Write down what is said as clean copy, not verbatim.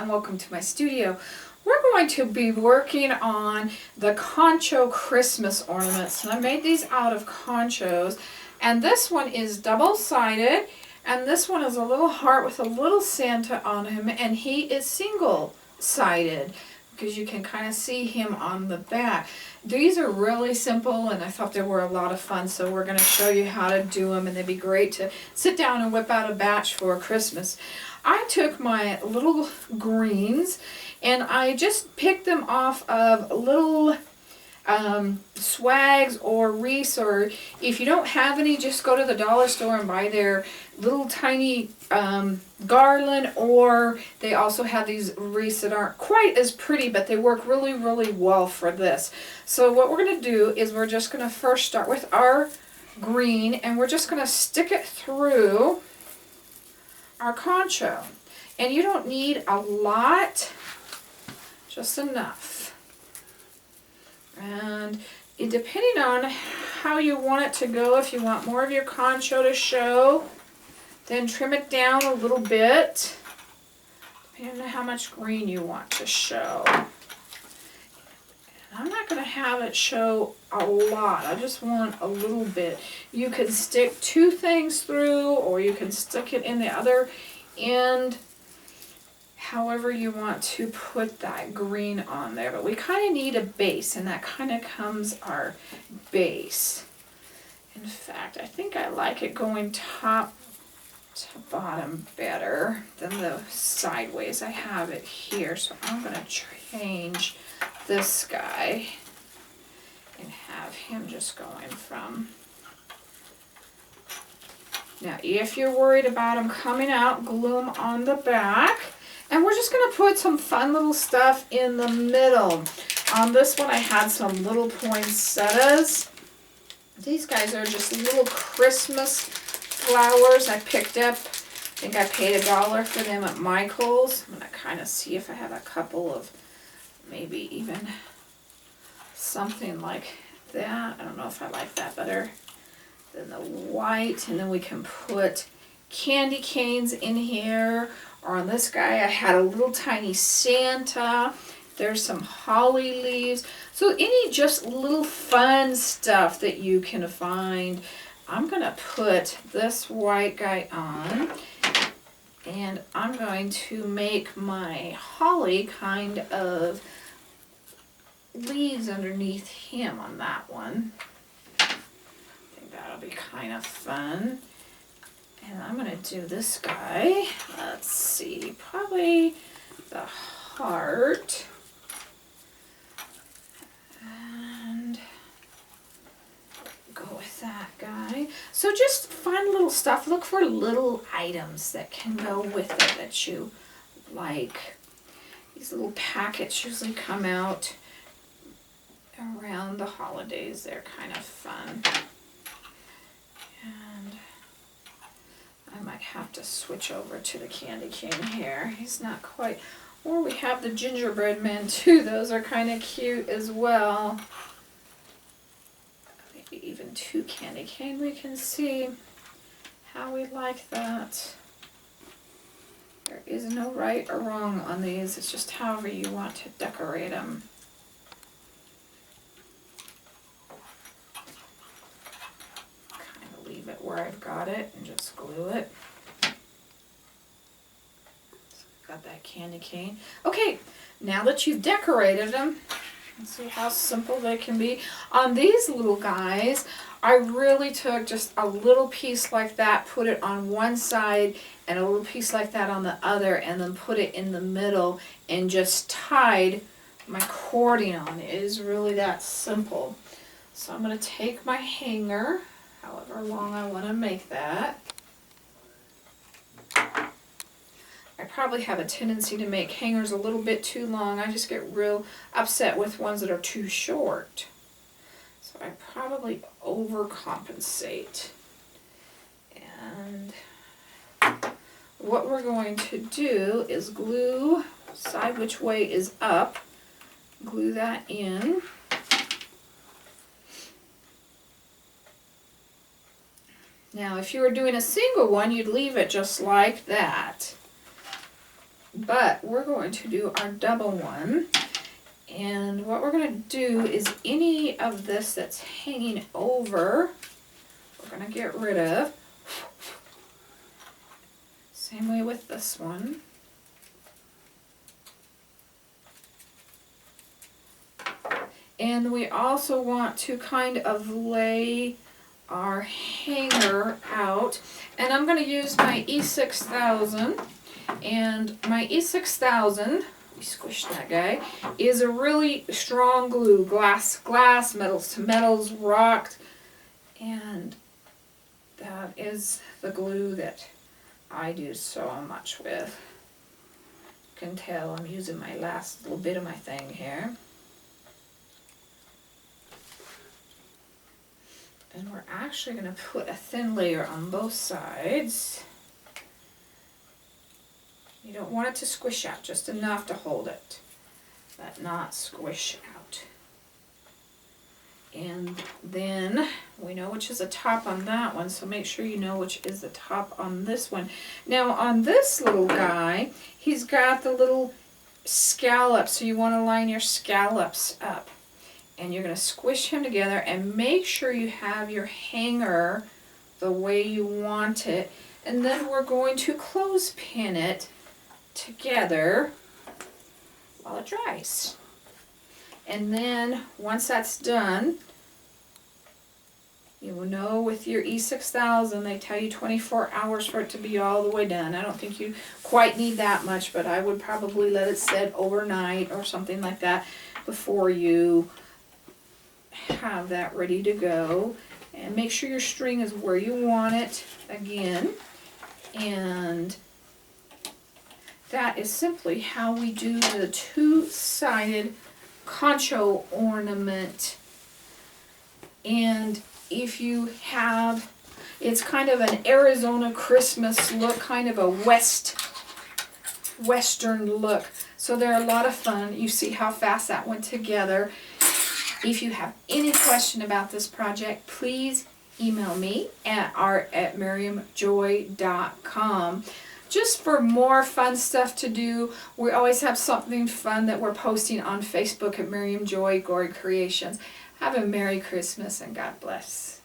and welcome to my studio. We're going to be working on the Concho Christmas ornaments, and I made these out of conchos, and this one is double-sided, and this one is a little heart with a little Santa on him, and he is single-sided because you can kind of see him on the back. These are really simple, and I thought they were a lot of fun, so we're going to show you how to do them, and they'd be great to sit down and whip out a batch for Christmas. I took my little greens, and I just picked them off of little swags or wreaths, or if you don't have any, just go to the dollar store and buy their little tiny garland, or they also have these wreaths that aren't quite as pretty, but they work really, really well for this. So what we're going to do is we're just going to first start with our green, and we're just going to stick it through our concho. And you don't need a lot, just enough. And depending on how you want it to go, if you want more of your concho to show, then trim it down a little bit, depending on how much green you want to show. And I'm not going to have it show a lot. I just want a little bit. You can stick two things through, or you can stick it in the other end, however you want to put that green on there. But we kind of need a base, and that kind of comes our base. In fact, I think I like it going top to bottom better than the sideways. I have it here, so I'm going to change this guy and have him just going from. Now, if you're worried about him coming out, glue him on the back. And we're just going to put some fun little stuff in the middle. On this one I had some little poinsettias. These guys are just little Christmas flowers I picked up. I think I paid $1 for them at Michael's. I'm going to kind of see if I have a couple of maybe even something like that. I don't know if I like that better than the white. And then we can put candy canes in here. Or on this guy, I had a little tiny Santa. There's some holly leaves. So any just little fun stuff that you can find. I'm going to put this white guy on. And I'm going to make my holly kind of leaves underneath him on that one. I think that'll be kind of fun. And I'm going to do this guy. Let's see, probably the heart. And go with that guy. So just fun little stuff. Look for little items that can go with it that you like. These little packets usually come out around the holidays. They're kind of fun. And I might have to switch over to the candy cane here. He's not quite. Or we have the gingerbread men too. Those are kind of cute as well. Maybe even 2 candy cane. We can see how we like that. There is no right or wrong on these. It's just however you want to decorate them. Leave it where I've got it and just glue it. So got that candy cane. Okay, now that you've decorated them, let's see how simple they can be. On these little guys, I really took just a little piece like that, put it on one side, and a little piece like that on the other, and then put it in the middle and just tied my cording on. It is really that simple. So I'm going to take my hanger, however long I want to make that. I probably have a tendency to make hangers a little bit too long. I just get real upset with ones that are too short. So I probably overcompensate. And what we're going to do is glue, side which way is up, glue that in. Now, if you were doing a single one, you'd leave it just like that. but we're going to do our double one. And what we're going to do is any of this that's hanging over, we're going to get rid of. Same way with this one. And we also want to kind of lay our hanger out. And I'm going to use my E6000. And my E6000, we squished that guy, is a really strong glue. Glass, metals to metals, rocked. And that is the glue that I do so much with. You can tell I'm using my last little bit of my thing here. And we're actually going to put a thin layer on both sides. You don't want it to squish out, just enough to hold it, but not squish out. And then we know which is the top on that one, so make sure you know which is the top on this one. Now on this little guy, he's got the little scallops, so you want to line your scallops up. And you're going to squish him together and make sure you have your hanger the way you want it. And then we're going to clothespin it together while it dries. And then once that's done, you will know with your E6000, they tell you 24 hours for it to be all the way done. I don't think you quite need that much, but I would probably let it sit overnight or something like that before you have that ready to go. And make sure your string is where you want it again. And that is simply how we do the two-sided Concho ornament. And if you have, it's kind of an Arizona Christmas look, kind of a western look. So they're a lot of fun. You see how fast that went together. If you have any question about this project, please email me at art@miriamjoy.com. Just for more fun stuff to do, we always have something fun that we're posting on Facebook at Miriam Joy Gory Creations. Have a Merry Christmas and God bless.